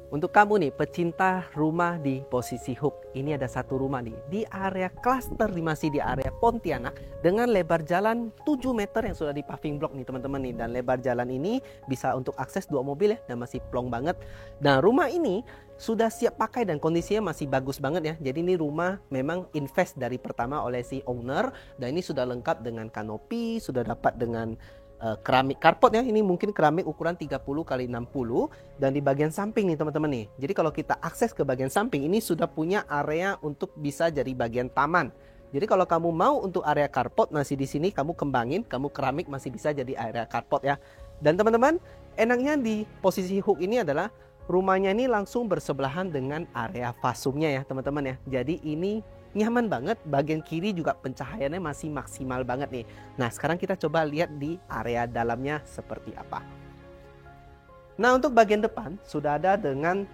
Untuk kamu nih, pecinta rumah di posisi Hook, ini ada satu rumah nih di area klaster, masih di area Pontianak dengan lebar jalan 7 meter yang sudah di paving block nih teman-teman nih. Dan lebar jalan ini bisa untuk akses 2 mobil ya, dan masih plong banget. Nah, rumah ini sudah siap pakai dan kondisinya masih bagus banget ya. Jadi ini rumah memang invest dari pertama oleh si owner, dan ini sudah lengkap dengan kanopi, sudah dapat dengan keramik carport ya. Ini mungkin keramik ukuran 30 kali 60, dan di bagian samping nih teman-teman nih. Jadi kalau kita akses ke bagian samping ini sudah punya area untuk bisa jadi bagian taman. Jadi kalau kamu mau untuk area carport masih di sini kamu kembangin, kamu keramik masih bisa jadi area carport ya. Dan teman-teman, enaknya di posisi Hook ini adalah rumahnya ini langsung bersebelahan dengan area fasumnya ya teman-teman ya. Jadi ini nyaman banget, bagian kiri juga pencahayaannya masih maksimal banget nih. Nah, sekarang kita coba lihat di area dalamnya seperti apa. Nah, untuk bagian depan sudah ada dengan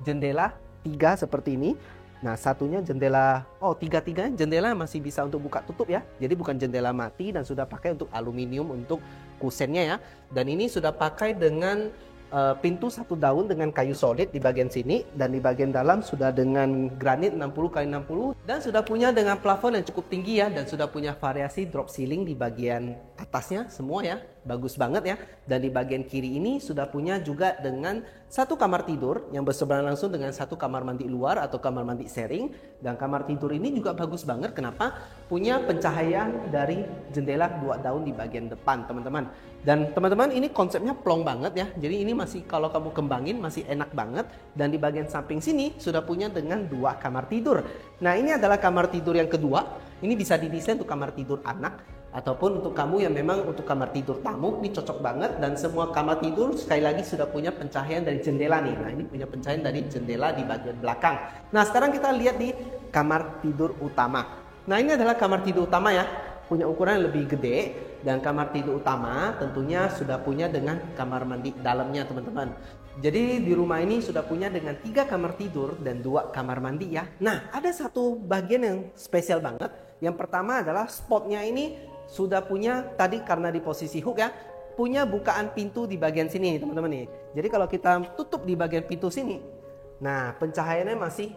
jendela 3 seperti ini. Nah, satunya jendela, tiga-tiganya jendela masih bisa untuk buka tutup ya. Jadi bukan jendela mati, dan sudah pakai untuk aluminium untuk kusennya ya. Dan ini sudah pakai dengan pintu 1 daun dengan kayu solid di bagian sini, dan di bagian dalam sudah dengan granit 60 kali 60, dan sudah punya dengan plafon yang cukup tinggi ya, dan sudah punya variasi drop ceiling di bagian atasnya semua ya, bagus banget ya. Dan di bagian kiri ini sudah punya juga dengan 1 kamar tidur yang bersebelahan langsung dengan 1 kamar mandi luar atau kamar mandi sharing. Dan kamar tidur ini juga bagus banget, kenapa? Punya pencahayaan dari jendela 2 daun di bagian depan teman-teman. Dan teman-teman, ini konsepnya plong banget ya. Jadi ini masih kalau kamu kembangin masih enak banget. Dan di bagian samping sini sudah punya dengan 2 kamar tidur. Nah, ini adalah kamar tidur yang kedua. Ini bisa didesain untuk kamar tidur anak ataupun untuk kamu yang memang untuk kamar tidur tamu. Ini cocok banget, dan semua kamar tidur sekali lagi sudah punya pencahayaan dari jendela nih. Nah, ini punya pencahayaan dari jendela di bagian belakang. Nah, sekarang kita lihat di kamar tidur utama. Nah, ini adalah kamar tidur utama ya. Punya ukuran yang lebih gede, dan kamar tidur utama tentunya sudah punya dengan kamar mandi dalamnya teman-teman. Jadi di rumah ini sudah punya dengan 3 kamar tidur dan 2 kamar mandi ya. Nah, ada satu bagian yang spesial banget. Yang pertama adalah spotnya ini sudah punya tadi karena di posisi Hook ya, punya bukaan pintu di bagian sini teman-teman nih. Jadi kalau kita tutup di bagian pintu sini, nah pencahayaannya masih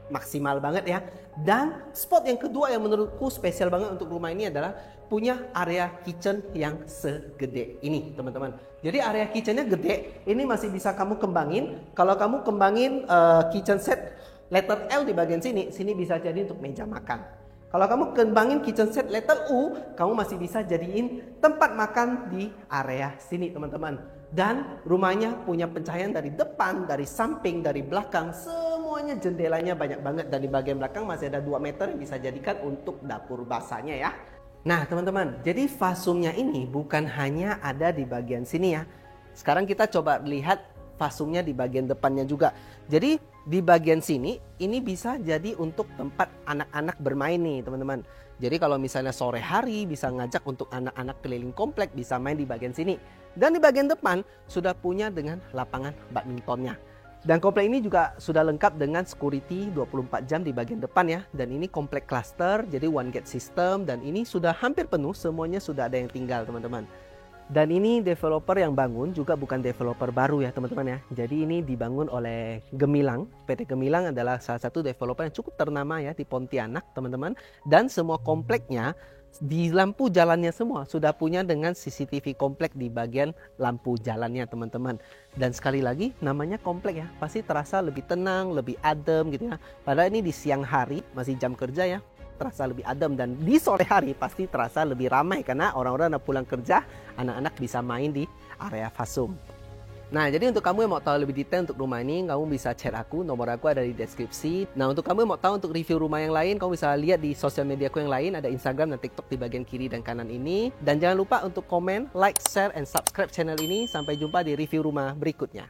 maksimal banget ya. Dan spot yang kedua yang menurutku spesial banget untuk rumah ini adalah punya area kitchen yang segede ini teman-teman. Jadi area kitchennya gede, ini masih bisa kamu kembangin. Kalau kamu kembangin kitchen set letter L di bagian sini, sini bisa jadi untuk meja makan. Kalau kamu kembangin kitchen set letter U, kamu masih bisa jadiin tempat makan di area sini teman-teman. Dan rumahnya punya pencahayaan dari depan, dari samping, dari belakang. Semuanya jendelanya banyak banget. Dan di bagian belakang masih ada 2 meter yang bisa jadikan untuk dapur basahnya ya. Nah teman-teman, jadi fasumnya ini bukan hanya ada di bagian sini ya. Sekarang kita coba lihat fasumnya di bagian depannya juga. Jadi di bagian sini ini bisa jadi untuk tempat anak-anak bermain nih teman-teman. Jadi kalau misalnya sore hari bisa ngajak untuk anak-anak keliling komplek, bisa main di bagian sini. Dan di bagian depan sudah punya dengan lapangan badmintonnya. Dan komplek ini juga sudah lengkap dengan security 24 jam di bagian depan ya. Dan ini komplek cluster, jadi one gate system, dan ini sudah hampir penuh, semuanya sudah ada yang tinggal teman-teman. Dan ini developer yang bangun juga bukan developer baru ya teman-teman ya. Jadi ini dibangun oleh Gemilang. PT Gemilang adalah salah satu developer yang cukup ternama ya di Pontianak teman-teman. Dan semua kompleknya di lampu jalannya semua sudah punya dengan CCTV komplek di bagian lampu jalannya teman-teman. Dan sekali lagi namanya komplek ya, pasti terasa lebih tenang, lebih adem gitu ya. Padahal ini di siang hari masih jam kerja ya, terasa lebih adem. Dan di sore hari pasti terasa lebih ramai karena orang-orang udah pulang kerja, anak-anak bisa main di area fasum. Nah, jadi untuk kamu yang mau tahu lebih detail untuk rumah ini, kamu bisa chat aku, nomor aku ada di deskripsi. Nah, untuk kamu yang mau tahu untuk review rumah yang lain, kamu bisa lihat di sosial media aku yang lain, ada Instagram dan TikTok di bagian kiri dan kanan ini. Dan jangan lupa untuk komen, like, share, and subscribe channel ini. Sampai jumpa di review rumah berikutnya.